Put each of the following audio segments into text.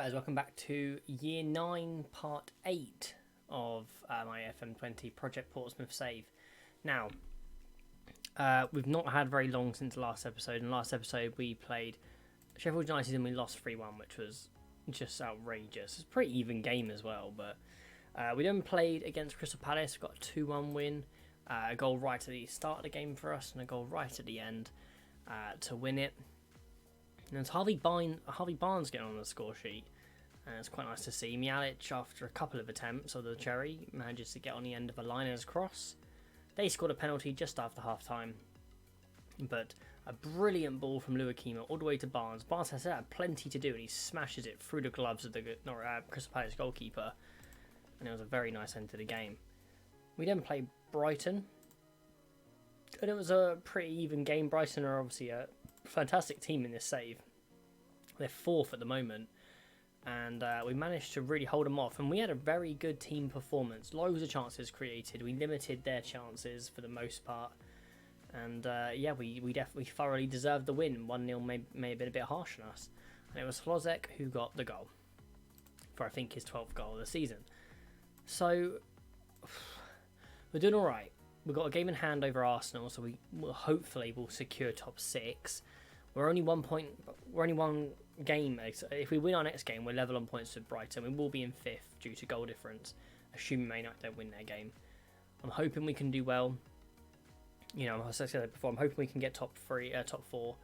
guys, welcome back to Year 9 Part 8 of my FM20 Project Portsmouth save. Now, we've not had very long since the last episode. In the last episode we played Sheffield United and we lost 3-1, which was just outrageous. It's a pretty even game as well, but we then played against Crystal Palace, got a 2-1 win, a goal right at the start of the game for us and a goal right at the end to win it. And it's Harvey Barnes getting on the score sheet. And it's quite nice to see. Mialic, after a couple of attempts of the cherry, manages to get on the end of a liner's cross. They scored a penalty just after half-time. But a brilliant ball from Luakima all the way to Barnes. Barnes has had plenty to do and he smashes it through the gloves of the Crystal Palace goalkeeper. And it was a very nice end to the game. We then played Brighton. And it was a pretty even game. Brighton are obviously a fantastic team in this save. They're 4th at the moment, and we managed to really hold them off, and we had a very good team performance. Loads of chances created. We limited their chances for the most part, and we definitely thoroughly deserved the win. 1-0 may have been a bit harsh on us, and it was Hlozek who got the goal for I think his 12th goal of the season. So we're doing all right. We've got a game in hand over Arsenal, so we hopefully will secure top 6. We're only 1 point. We're only one game. If we win our next game, we're level on points with Brighton. We will be in 5th due to goal difference, assuming Man United don't win their game. I'm hoping we can do well. You know, as I said before, I'm hoping we can get top 4.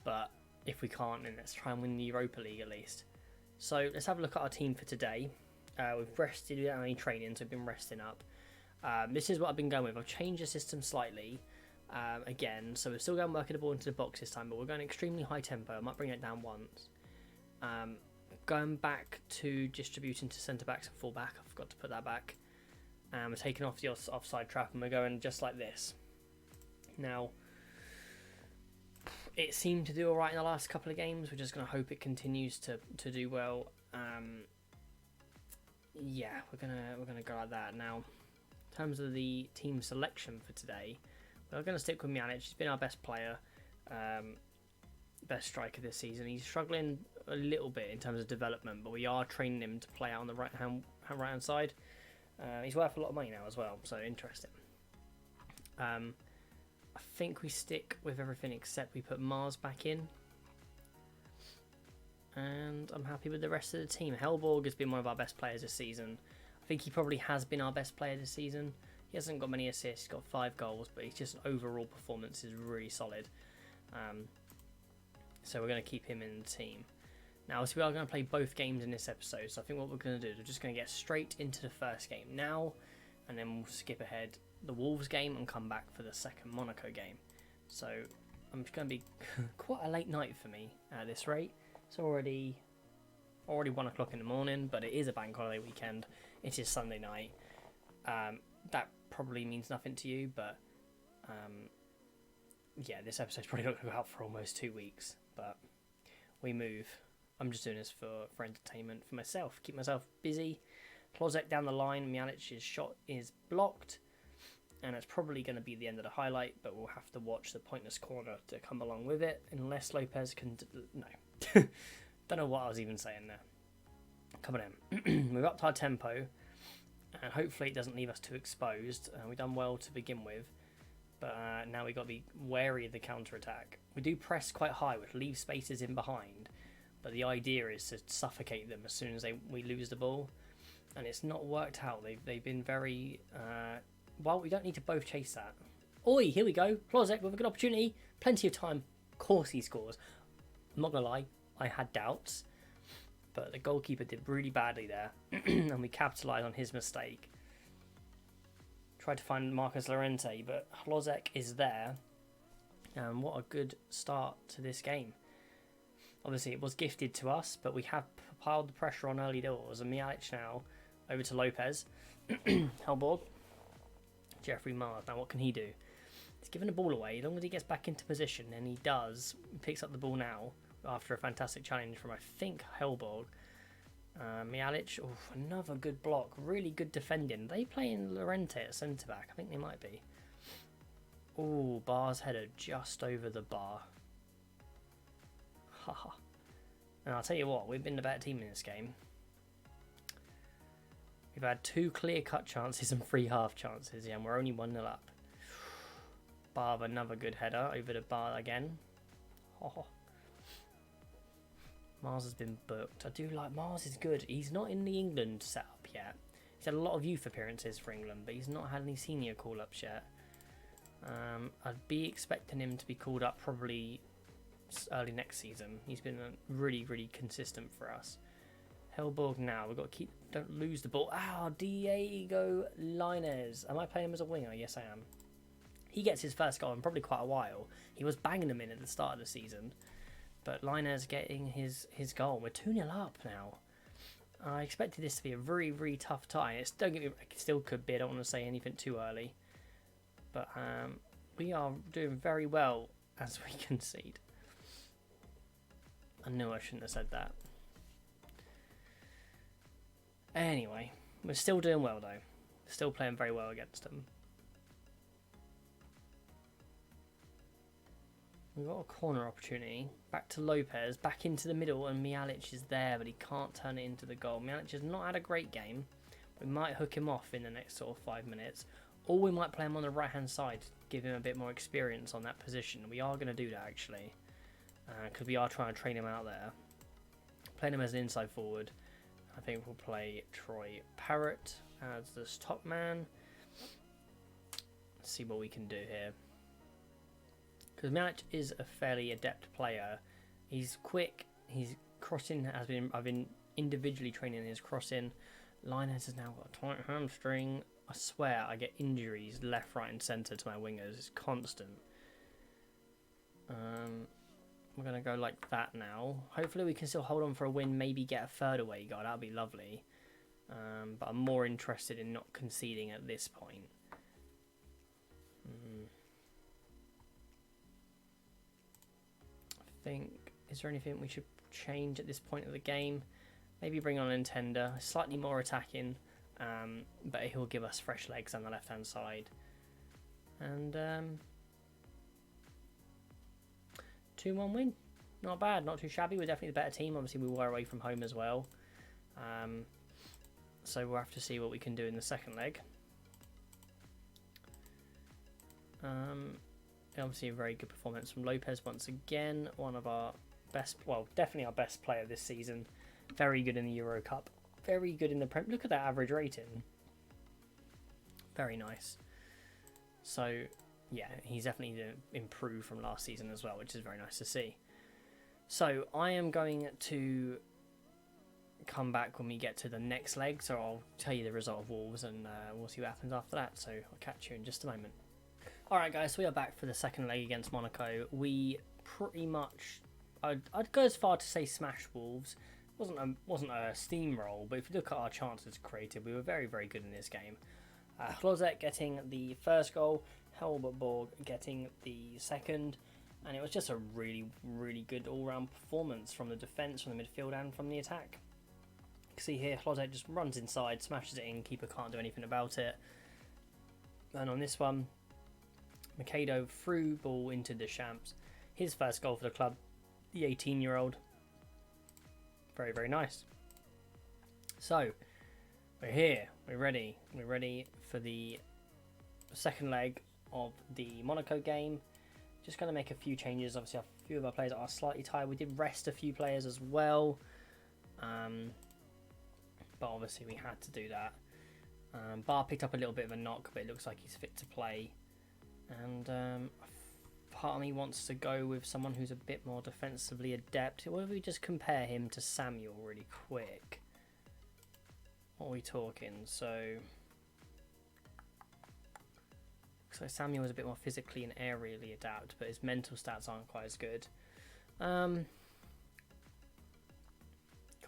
But if we can't, then let's try and win the Europa League at least. So let's have a look at our team for today. We've rested without any training, so we've been resting up. This is what I've been going with. I've changed the system slightly again, so we're still going working the ball into the box this time, but we're going extremely high tempo. I might bring it down once. Going back to distributing to centre backs and full back. I forgot to put that back. We're taking off the offside trap and we're going just like this. Now, it seemed to do alright in the last couple of games. We're just going to hope it continues to do well. Yeah, we're gonna go like that now. In terms of the team selection for today, we're going to stick with Mialic. He's been our best player, best striker this season. He's struggling a little bit in terms of development, but we are training him to play out on the right hand side. He's worth a lot of money now as well, so interesting. I think we stick with everything except we put Mars back in. And I'm happy with the rest of the team. Hellborg has been one of our best players this season. I think he probably has been our best player this season. He hasn't got many assists, he's got 5 goals, but he's just overall performance is really solid. So we're going to keep him in the team. Now, obviously, we are going to play both games in this episode, so I think what we're going to do is we're just going to get straight into the first game now, and then we'll skip ahead the Wolves game and come back for the second Monaco game. So it's going to be quite a late night for me at this rate. It's already 1 o'clock in the morning, but it is a bank holiday weekend. It is Sunday night. That probably means nothing to you, but yeah, this episode's probably not going to go out for almost 2 weeks, but we move. I'm just doing this for entertainment, for myself, keep myself busy. Hlozek down the line, Mialic's shot is blocked, and it's probably going to be the end of the highlight, but we'll have to watch the pointless corner to come along with it, unless Lopez can... No. Don't know what I was even saying there. Coming in. We've upped our tempo, and hopefully it doesn't leave us too exposed. We've done well to begin with, but now we've got to be wary of the counter-attack. We do press quite high, which leaves spaces in behind, but the idea is to suffocate them as soon as we lose the ball, and it's not worked out. They've been very... well, we don't need to both chase that. Oi, here we go. Hlozek with a good opportunity. Plenty of time. Of course he scores. I'm not going to lie, I had doubts, but the goalkeeper did really badly there, and we capitalised on his mistake. Tried to find Marcus Llorente, but Hlozek is there, and what a good start to this game. Obviously, it was gifted to us, but we have piled the pressure on early doors, and Mialic now over to Lopez. Hellborg. Jeffrey Mars. Now, what can he do? He's given the ball away. As long as he gets back into position, and he does, he picks up the ball now after a fantastic challenge from, I think, Hellborg. Mialic, another good block. Really good defending. Are they playing Llorente at centre-back? I think they might be. Oh, Bar's header just over the bar. Haha. And I'll tell you what, we've been the better team in this game. We've had 2 clear-cut chances and 3 half chances, yeah, and we're only 1-0 up. Barb, another good header over the bar again. Oh. Mars has been booked. I do like Mars is good. He's not in the England setup yet. He's had a lot of youth appearances for England, but he's not had any senior call-ups yet. I'd be expecting him to be called up probably early next season. He's been really, really consistent for us. Hellborg now. We've got to don't lose the ball. Diego Lainez. Am I playing him as a winger? Yes, I am. He gets his first goal in probably quite a while. He was banging them in at the start of the season. But Lainez getting his goal. We're 2-0 up now. I expected this to be a very, very tough tie. It still could be. I don't want to say anything too early. But we are doing very well as we concede. I knew I shouldn't have said that. Anyway, we're still doing well though. Still playing very well against them. We've got a corner opportunity. Back to Lopez, back into the middle, and Mialic is there, but he can't turn it into the goal. Mialic has not had a great game. We might hook him off in the next sort of 5 minutes. Or we might play him on the right-hand side, give him a bit more experience on that position. We are going to do that, actually. Because we are trying to train him out there. Playing him as an inside forward. I think we'll play Troy Parrott as this top man. Let's see what we can do here. Because Mialic is a fairly adept player. He's quick. His crossing I've been individually training his crossing. Lainez has now got a tight hamstring. I swear I get injuries left, right, and centre to my wingers. It's constant. We're going to go like that now. Hopefully we can still hold on for a win, maybe get a third away goal. That would be lovely. But I'm more interested in not conceding at this point. I think, is there anything we should change at this point of the game? Maybe bring on Intender, slightly more attacking, but he'll give us fresh legs on the left-hand side. And 2-1 win. Not bad, not too shabby. We're definitely the better team. Obviously, we were away from home as well. So we'll have to see what we can do in the second leg. Obviously, a very good performance from Lopez once again. One of our best, well, definitely our best player this season. Very good in the Euro Cup. Very good in the Prem. Look at that average rating. Very nice. So, yeah, he's definitely improved from last season as well, which is very nice to see. So, I am going to come back when we get to the next leg. So, I'll tell you the result of Wolves and we'll see what happens after that. So, I'll catch you in just a moment. Alright, guys, so we are back for the second leg against Monaco. We pretty much, I'd go as far to say smash Wolves. Wasn't a steamroll, but if you look at our chances created, we were very, very good in this game. Closet getting the first goal, Hellborg getting the second, and it was just a really, really good all-round performance from the defence, from the midfield, and from the attack. You can see here, Closet just runs inside, smashes it in, keeper can't do anything about it. And on this one, Mikado threw ball into Deschamps. His first goal for the club, the 18-year-old. Very, very nice. So, we're here. We're ready. We're ready for the second leg of the Monaco game. Just going to make a few changes. Obviously, a few of our players are slightly tired. We did rest a few players as well. But obviously, we had to do that. Bar picked up a little bit of a knock, but it looks like he's fit to play. And part of me wants to go with someone who's a bit more defensively adept. What if we just compare him to Samuel really quick? What are we talking? So Samuel is a bit more physically and aerially adept, but his mental stats aren't quite as good. Can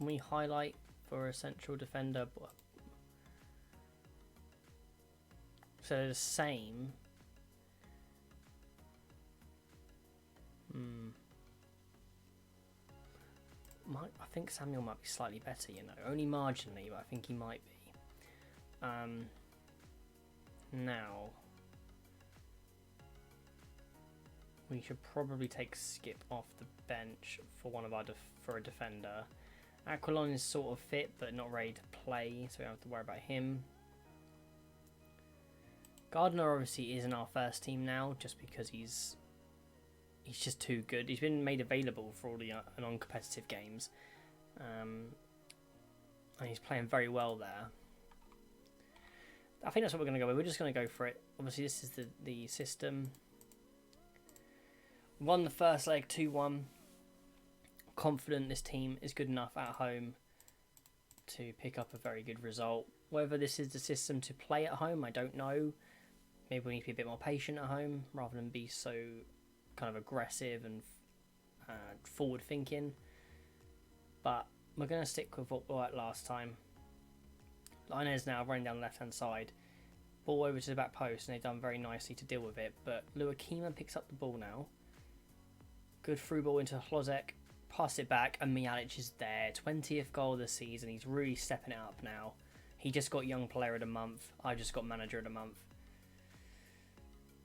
we highlight for a central defender? So they're the same. I think Samuel might be slightly better, you know, only marginally, but I think he might be. Now, we should probably take Skip off the bench for one of our for a defender. Aquilon is sort of fit but not ready to play, so we don't have to worry about him. Gardner obviously is in our first team now, just because he's just too good. He's been made available for all the non-competitive games, and he's playing very well there. I think that's what we're going to go with. We're just going to go for it. Obviously, this is the system. Won the first leg 2-1. Confident this team is good enough at home to pick up a very good result. Whether this is the system to play at home, I don't know. Maybe we need to be a bit more patient at home rather than be so kind of aggressive and forward thinking. But we're going to stick with what worked last time. Linez now running down the left hand side. Ball over to the back post, and they've done very nicely to deal with it. But Luakima picks up the ball now. Good through ball into Hlozek. Pass it back, and Mijalic is there. 20th goal of the season. He's really stepping it up now. He just got Young Player of the Month. I just got Manager of the Month.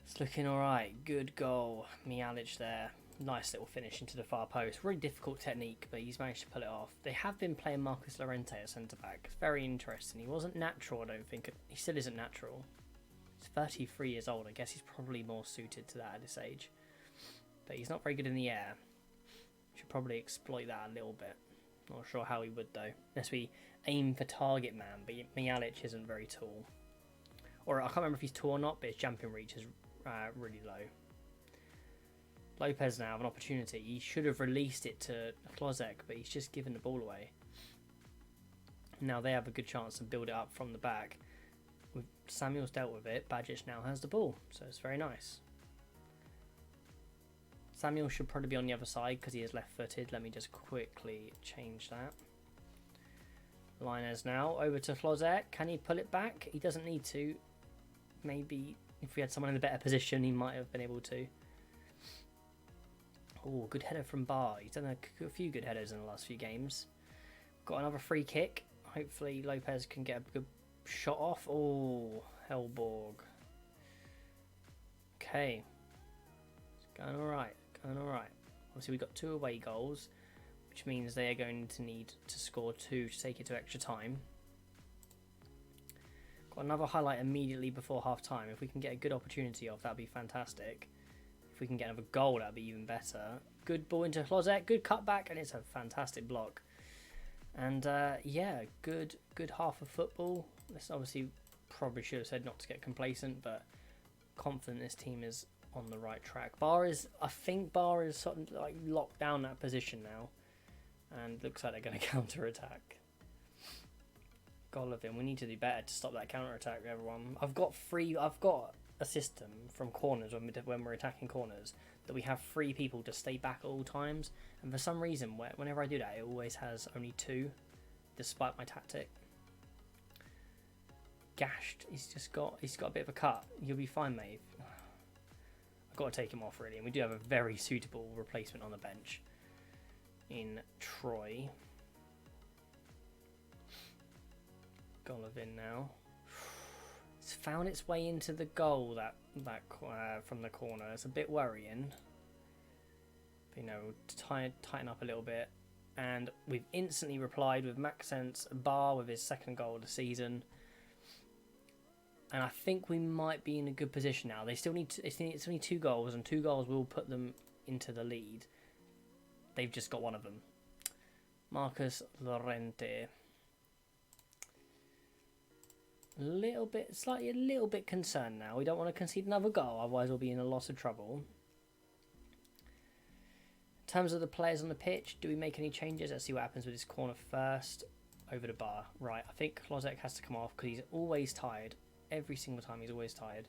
It's looking alright. Good goal. Mijalic there. Nice little finish into the far post. Really difficult technique, but he's managed to pull it off. They have been playing Marcus Llorente at centre-back. It's very interesting. He wasn't natural, I don't think. He still isn't natural. He's 33 years old. I guess he's probably more suited to that at this age. But he's not very good in the air. Should probably exploit that a little bit. Not sure how he would though. Unless we aim for target man, but Mijalic isn't very tall. Or I can't remember if he's tall or not, but his jumping reach is really low. Lopez now have an opportunity. He should have released it to Hlozek, but he's just given the ball away. Now they have a good chance to build it up from the back. Samuel's dealt with it. Bajic now has the ball, so it's very nice. Samuel should probably be on the other side because he is left-footed. Let me just quickly change that. Linez now over to Hlozek. Can he pull it back? He doesn't need to. Maybe if we had someone in a better position, he might have been able to. Oh, good header from Barr. He's done a few good headers in the last few games. Got another free kick. Hopefully Lopez can get a good shot off. Oh, Hellborg. Okay. It's going alright. Going alright. Obviously we've got 2 away goals, which means they are going to need to score 2 to take it to extra time. Got another highlight immediately before half time. If we can get a good opportunity off, that'd be fantastic. If we can get another goal, that'd be even better. Good ball into Hlozek, good cutback, and it's a fantastic block. And yeah, good half of football. This obviously probably should have said not to get complacent, but confident this team is on the right track. I think Barr is sort of like locked down that position now, and looks like they're going to counter attack. Golovin, we need to do better to stop that counter attack, everyone. I've got a system from corners when we're attacking corners that we have 3 people to stay back at all times, and for some reason whenever I do that it always has only 2, despite my tactic. Gashed, he's got a bit of a cut. You'll be fine, mate. I've got to take him off really, and we do have a very suitable replacement on the bench in Troy. Golovin now. It's found its way into the goal that from the corner. It's a bit worrying. But, you know, tighten up a little bit, and we've instantly replied with Maxence Barr with his 2nd goal of the season. And I think we might be in a good position now. They still need it's only 2 goals, and 2 goals will put them into the lead. They've just got one of them. Marcus Llorente. A little bit concerned now. We don't want to concede another goal, otherwise we'll be in a lot of trouble. In terms of the players on the pitch, do we make any changes? Let's see what happens with this corner first. Over the bar. Right, I think Hlozek has to come off because he's always tired. Every single time he's always tired.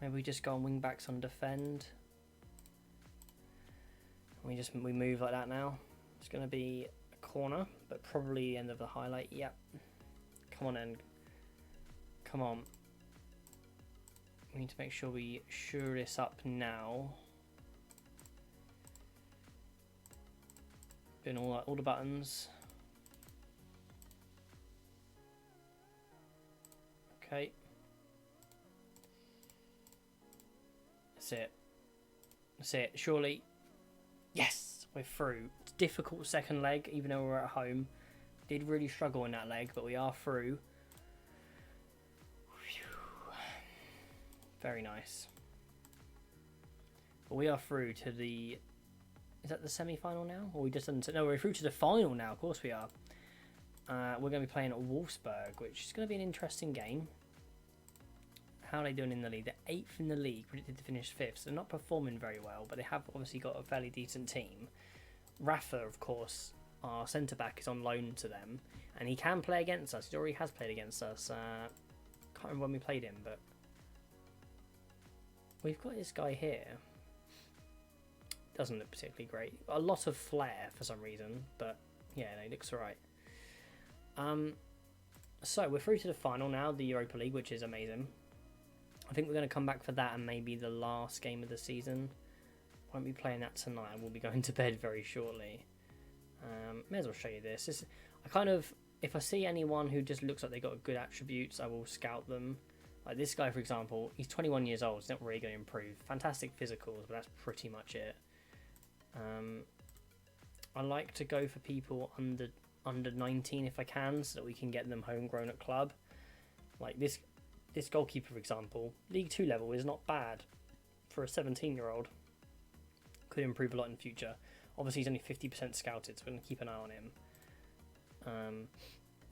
Maybe we just go on wing backs on defend. We move like that now. It's going to be a corner, but probably the end of the highlight. Yep. Come on, end. Come on. We need to make sure we shore this up now. Doing all the buttons. Okay. That's it. That's it. Surely. Yes! We're through. It's a difficult second leg, even though we're at home. Did really struggle in that leg, but we are through. Very nice. But we are through to the... Is that the semi-final now? Or we just done... No, we're through to the final now. Of course we are. We're going to be playing at Wolfsburg, which is going to be an interesting game. How are they doing in the league? They're 8th in the league, predicted to finish 5th. So they're not performing very well, but they have obviously got a fairly decent team. Rafa, of course, our centre-back, is on loan to them. And he can play against us. He already has played against us. Can't remember when we played him, but... We've got this guy here. Doesn't look particularly great. A lot of flair for some reason, but yeah, no, he looks alright. So we're through to the final now, the Europa League, which is amazing. I think we're going to come back for that and maybe the last game of the season. Won't be playing that tonight. We'll be going to bed very shortly. May as well show you this. I kind of, if I see anyone who just looks like they got good attributes, I will scout them. Like this guy, for example, he's 21 years old. He's not really going to improve. Fantastic physicals, but that's pretty much it. I like to go for people under 19 if I can, so that we can get them homegrown at club. Like this goalkeeper, for example, League 2 level is not bad for a 17-year-old. Could improve a lot in the future. Obviously, he's only 50% scouted, so we're going to keep an eye on him.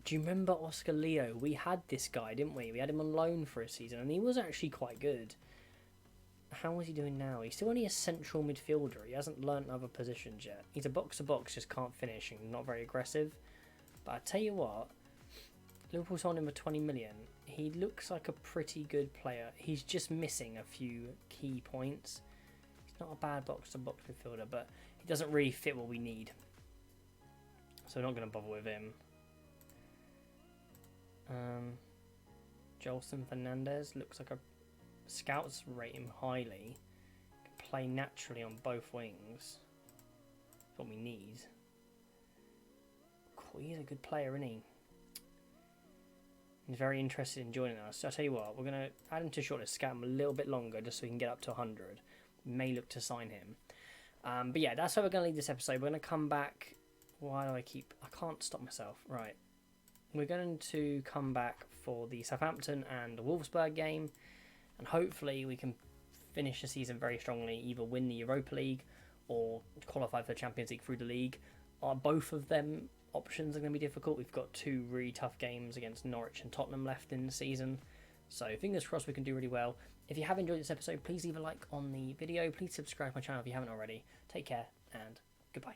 Do you remember Oscar Leo? We had this guy, didn't we? We had him on loan for a season, and he was actually quite good. How is he doing now? He's still only a central midfielder. He hasn't learnt other positions yet. He's a box-to-box, just can't finish and not very aggressive. But I tell you what, Liverpool sold him for 20 million. He looks like a pretty good player. He's just missing a few key points. He's not a bad box-to-box midfielder, but he doesn't really fit what we need. So we're not going to bother with him. Jolson Fernandez looks like a... Scouts rate him highly. Can play naturally on both wings. That's what we need. Cool, he's a good player, isn't he? He's very interested in joining us. So I'll tell you what, we're going to add him to shortlist, scout him a little bit longer just so we can get up to 100. We may look to sign him. But yeah, that's how we're going to leave this episode. We're going to come back... Why do I can't stop myself. Right. We're going to come back for the Southampton and the Wolfsburg game. And hopefully we can finish the season very strongly, either win the Europa League or qualify for the Champions League through the league. Both of them options are going to be difficult. We've got 2 really tough games against Norwich and Tottenham left in the season. So fingers crossed we can do really well. If you have enjoyed this episode, please leave a like on the video. Please subscribe to my channel if you haven't already. Take care and goodbye.